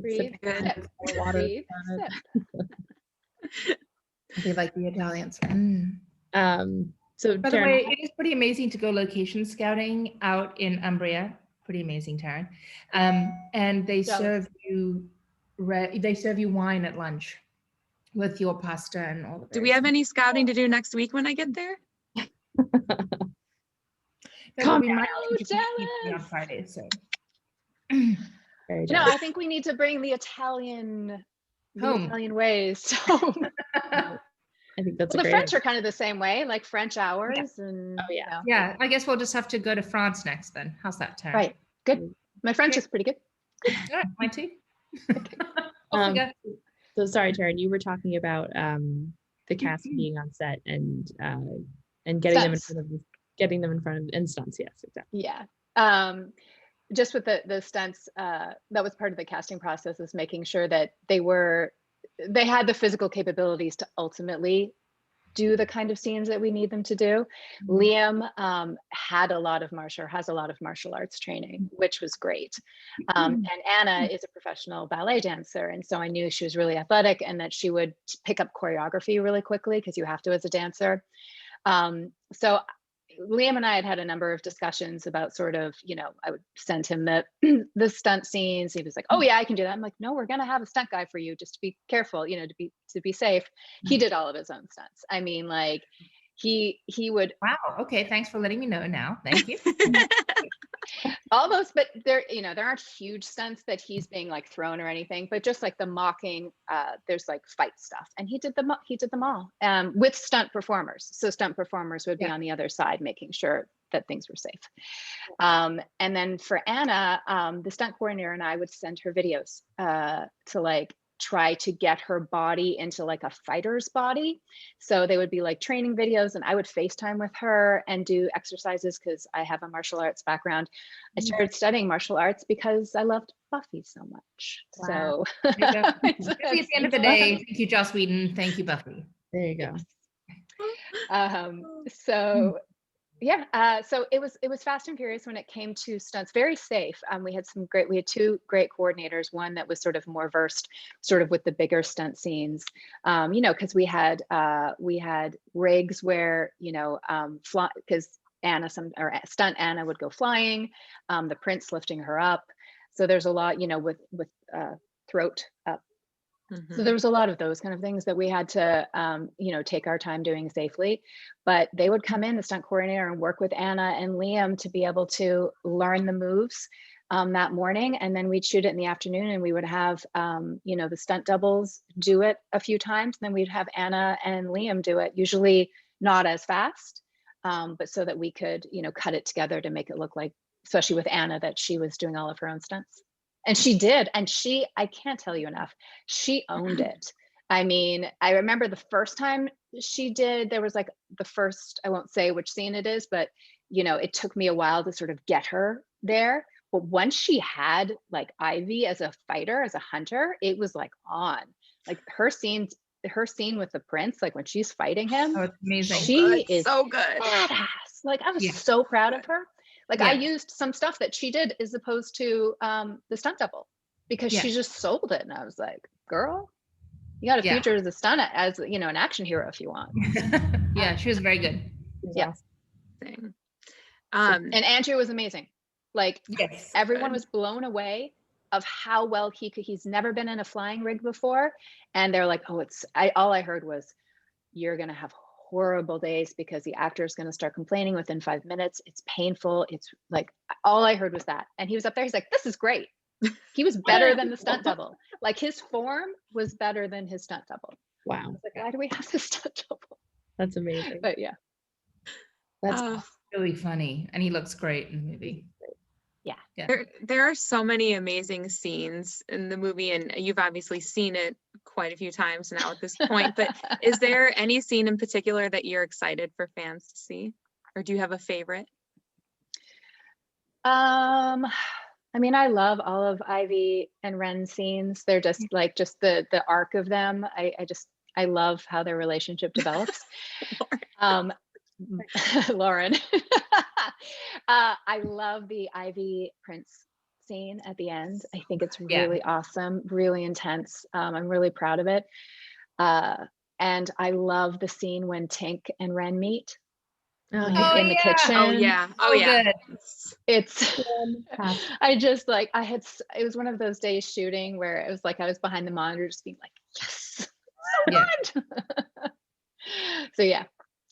Breathe. Good. Water. Breathe. They like the Italians. So By the Taryn, way, it is pretty amazing to go location scouting out in Umbria. Pretty amazing, Taryn. And they serve you wine at lunch with your pasta and all of it. Do we have any scouting to do next week when I get there? Come we might jealous. on Friday, so. very No, jealous. I think we need to bring the Italian Home. ways home. I think that's Well, a the great French are kind of the same way, like French hours. Yeah. And Oh, yeah. you know. Yeah, I guess we'll just have to go to France next then. How's that, Taryn? Right. Good. My French Okay. is pretty good. All right, mine too. Off we go. So sorry, Taryn, you were talking about the cast being on set and getting them in front of and stunts. Yes, exactly. Yeah. Just with the stunts, that was part of the casting process, is making sure that they had the physical capabilities to ultimately do the kind of scenes that we need them to do. Liam has a lot of martial arts training, which was great. And Anna is a professional ballet dancer. And so I knew she was really athletic and that she would pick up choreography really quickly, because you have to as a dancer. So Liam and I had a number of discussions about sort of, I would send him the stunt scenes. He was like, oh yeah, I can do that. I'm like, no, we're going to have a stunt guy for you, just to be careful, to be safe. He did all of his own stunts. I mean, like he would. Wow. Okay. Thanks for letting me know now. Thank you. Almost, but there aren't huge stunts that he's being like thrown or anything, but just like the mocking, there's like fight stuff, and he did them all with stunt performers. So stunt performers would be on the other side, making sure that things were safe. And then for Anna, the stunt coordinator and I would send her videos to like try to get her body into like a fighter's body. So they would be like training videos, and I would FaceTime with her and do exercises, because I have a martial arts background. I started studying martial arts because I loved Buffy so much. Wow. So at the end of the day, thank you, Joss Whedon. Thank you, Buffy. There you go. So yeah, so it was fast and furious when it came to stunts. Very safe. We had two great coordinators. One that was sort of more versed, sort of with the bigger stunt scenes. Because we had rigs where because stunt Anna would go flying, the prince lifting her up. So there's a lot, with throat up. So there was a lot of those kind of things that we had to, take our time doing safely. But they would come in, the stunt coordinator, and work with Anna and Liam to be able to learn the moves that morning. And then we'd shoot it in the afternoon, and we would have, the stunt doubles do it a few times. And then we'd have Anna and Liam do it, usually not as fast, but so that we could, cut it together to make it look like, especially with Anna, that she was doing all of her own stunts. And she did. And I can't tell you enough, she owned it. I mean, I remember the first time she did, there was like the first, I won't say which scene it is, but, it took me a while to sort of get her there. But once she had like Ivy as a fighter, as a hunter, it was like on. Like her scene with the prince, like when she's fighting him, Oh, it's amazing. she is so good. badass. Like I was so proud of her. Like I used some stuff that she did as opposed to the stunt double, because she just sold it. And I was like, girl, you got a future as a stunt, as an action hero if you want. Yeah, she was very good. Yeah. And Andrew was amazing. Like everyone was blown away how well he's never been in a flying rig before. And they're like, oh, all I heard was, you're going to have horrible days because the actor is going to start complaining within 5 minutes. It's painful. It's like, all I heard was that. And he was up there. He's like, this is great. He was better than the stunt double. Like his form was better than his stunt double. Wow. I was like, why do we have this stunt double? That's amazing. But yeah. That's really funny. And he looks great in the movie. Yeah. There are so many amazing scenes in the movie, and you've obviously seen it quite a few times now at this point, but is there any scene in particular that you're excited for fans to see? Or do you have a favorite? I mean, I love all of Ivy and Ren's scenes. They're just like, just the arc of them. I love how their relationship develops. Lauren. I love the Ivy Prince scene at the end. I think it's really awesome, really intense. I'm really proud of it. And I love the scene when Tink and Ren meet in the kitchen. Oh yeah. Oh yeah. It's I just like, it was one of those days shooting where it was like I was behind the monitor just being like, yes, so good. So yeah.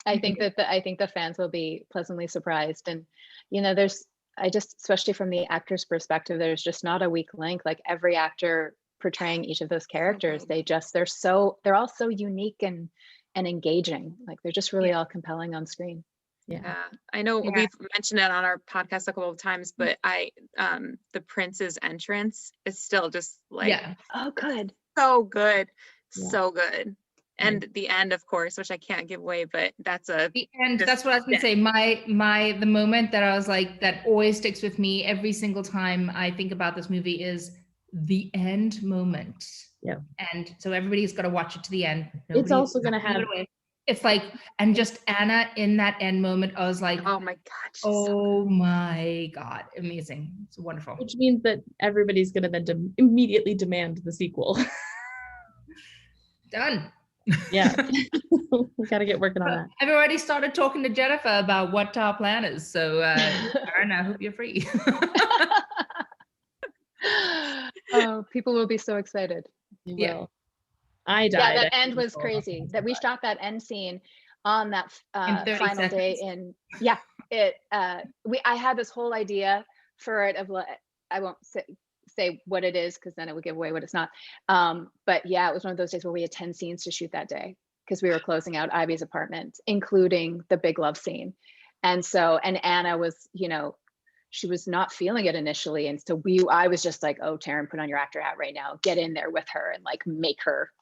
I think the fans will be pleasantly surprised. And, you know, especially from the actor's perspective, there's just not a weak link. Like every actor portraying each of those characters, they're all so unique and engaging. Like they're just really all compelling on screen. Yeah. I know we've mentioned it on our podcast a couple of times, but the Prince's entrance is still just like, oh, good. So good. So good. And the end, of course, which I can't give away, but that's the end. That's what I was gonna say. The moment that I was like, that always sticks with me every single time I think about this movie is the end moment. Yeah. And so everybody's got to watch it to the end. It's also going to have. It's like, and just Anna in that end moment, I was like, oh my God. Oh my God. Amazing. It's wonderful. Which means that everybody's going to then immediately demand the sequel. Done. Yeah. We got to get working on that. I've already started talking to Jennifer about what our plan is. So Taryn, I hope you're free. Oh, people will be so excited. You will. I died. Yeah, that end was crazy. That we shot that end scene on that final day I had this whole idea for it of like, I won't say what it is because then it would give away what it's not. But yeah, it was one of those days where we had 10 scenes to shoot that day because we were closing out Ivy's apartment, including the big love scene. And Anna was, you know, she was not feeling it initially. And so I was just like, oh, Taryn, put on your actor hat right now, get in there with her and like make her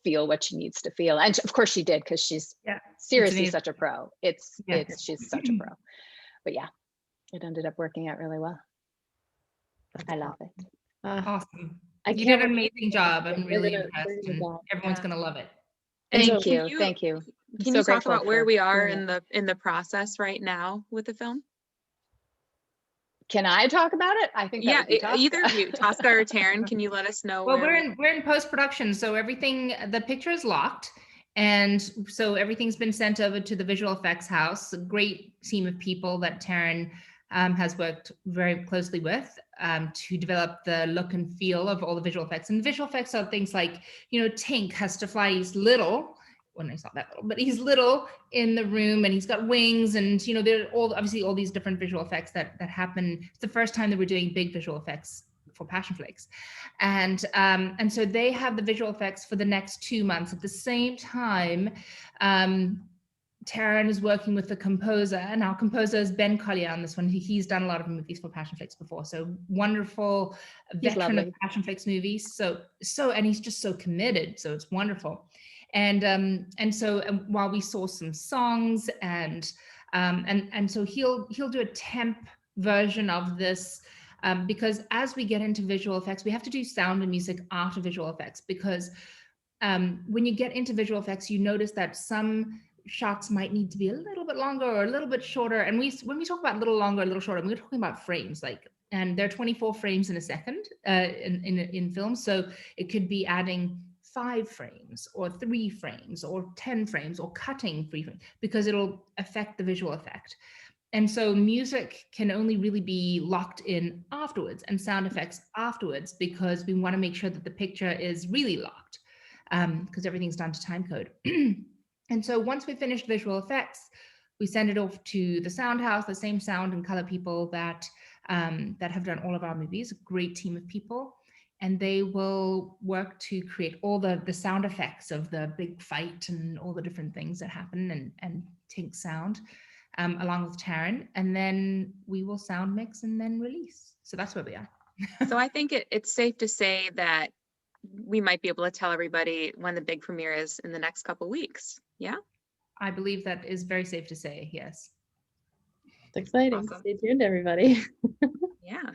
feel what she needs to feel. And of course she did, because she's seriously such a pro. She's such a pro. But yeah, it ended up working out really well. I love it. Awesome. You did an amazing job. I'm really impressed, and everyone's gonna love it. Thank you. Can you talk about where we are in the process right now with the film? Can I talk about it? I think either of you, Tosca or Taryn, can you let us know? Well, we're in post-production, so the picture is locked, and so everything's been sent over to the visual effects house. A great team of people that Taryn has worked very closely with to develop the look and feel of all the visual effects. And visual effects are things like, you know, Tink has to fly. He's little. Well, he's not that little, but he's little in the room, and he's got wings, and you know, there are obviously all these different visual effects that happen. It's the first time that we're doing big visual effects for Passionflix, and so they have the visual effects for the next 2 months. At the same time, Taryn is working with the composer, and our composer is Ben Collier on this one. He's done a lot of movies for Passionflix before, so wonderful veteran of Passionflix movies. So and he's just so committed, so it's wonderful. And so while we saw some songs and so he'll do a temp version of this, because as we get into visual effects, we have to do sound and music after visual effects, because when you get into visual effects, you notice that some shots might need to be a little bit longer or a little bit shorter. And when we talk about a little longer, a little shorter, we're talking about frames, and there are 24 frames in a second in film. So it could be adding 5 frames or 3 frames or 10 frames or cutting 3 frames, because it'll affect the visual effect. And so music can only really be locked in afterwards, and sound effects afterwards, because we want to make sure that the picture is really locked, because everything's done to time code. And so once we finish visual effects, we send it off to the sound house, the same sound and color people that have done all of our movies, a great team of people. And they will work to create all the sound effects of the big fight and all the different things that happen, and take sound. Along with Taryn, and then we will sound mix and then release. So that's where we are. So I think it's safe to say that we might be able to tell everybody when the big premiere is in the next couple weeks. Yeah. I believe that is very safe to say, yes. It's exciting. Awesome. Stay tuned, everybody. Yeah.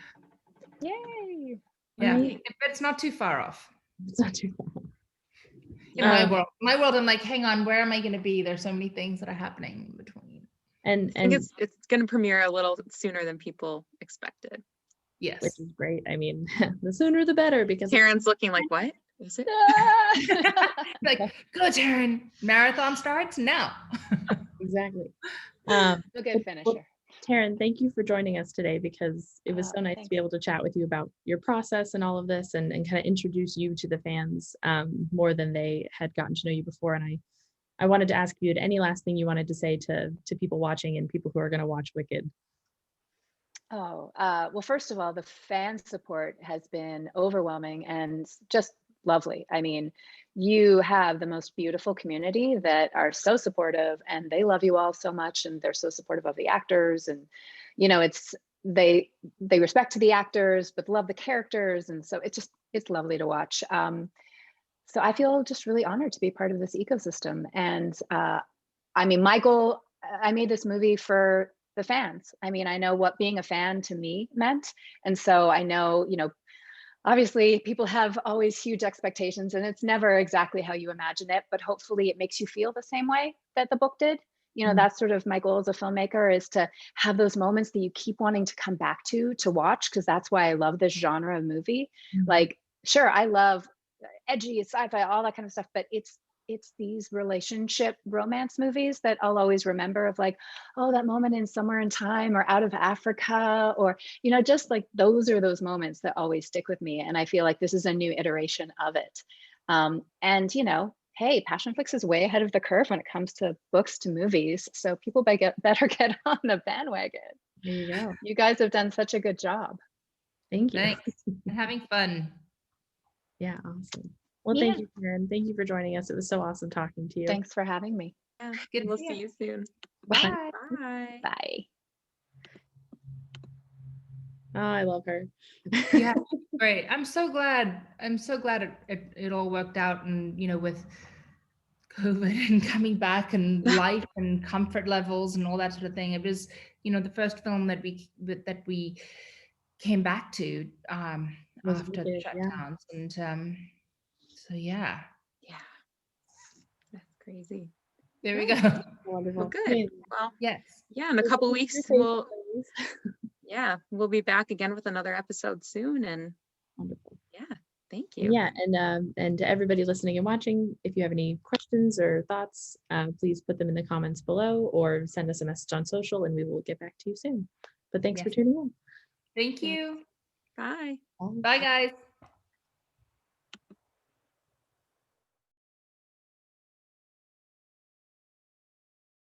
Yay. Yeah, Right. but it's not too far off. It's not too far. In my world, I'm like, hang on, where am I going to be? There's so many things that are happening in between. I think it's going to premiere a little sooner than people expected. Yes. Which is great. I mean, the sooner the better, because Karen's looking like, what is it? Like, go Taryn, marathon starts now. exactly. A good finisher. Taryn, thank you for joining us today, because it was so nice to be able to chat with you about your process and all of this, and kind of introduce you to the fans more than they had gotten to know you before. And I wanted to ask you, any last thing you wanted to say to people watching and people who are going to watch Wicked? Well, first of all, the fan support has been overwhelming and just lovely. I mean, you have the most beautiful community that are so supportive, and they love you all so much, and they're so supportive of the actors, and it's they respect the actors but love the characters, and so it's lovely to watch. So I feel just really honored to be part of this ecosystem. And I mean, my goal, I made this movie for the fans. I mean, I know what being a fan to me meant. And so I know, obviously people have always huge expectations, and it's never exactly how you imagine it, but hopefully it makes you feel the same way that the book did. That's sort of my goal as a filmmaker, is to have those moments that you keep wanting to come back to watch, because that's why I love this genre of movie. Like, sure, I love edgy sci-fi, all that kind of stuff, but it's these relationship romance movies that I'll always remember, of like, oh, that moment in Somewhere in Time or Out of Africa, or just like those are those moments that always stick with me. And I feel like this is a new iteration of it. And hey, Passionflix is way ahead of the curve when it comes to books to movies, so people better get on the bandwagon. There you go. You guys have done such a good job. Thank you. Thanks. And having fun. Yeah, awesome. Well, thank you, Karen. Thank you for joining us. It was so awesome talking to you. Thanks for having me. Yeah. Good to We'll see see you soon. Bye. Bye. Bye. Oh, I love her. Yeah, great. I'm so glad it all worked out, and with COVID and coming back and life and comfort levels and all that sort of thing. It was, the first film that we came back to after the shutdowns. And so yeah. That's crazy. There we go. Wonderful. Well, good. Well, yes. Yeah, in a couple weeks we'll be back again with another episode soon. And wonderful. Yeah, thank you. Yeah, and to everybody listening and watching, if you have any questions or thoughts, please put them in the comments below, or send us a message on social, and we will get back to you soon. But thanks for tuning in. Thank you. Bye. Bye, guys.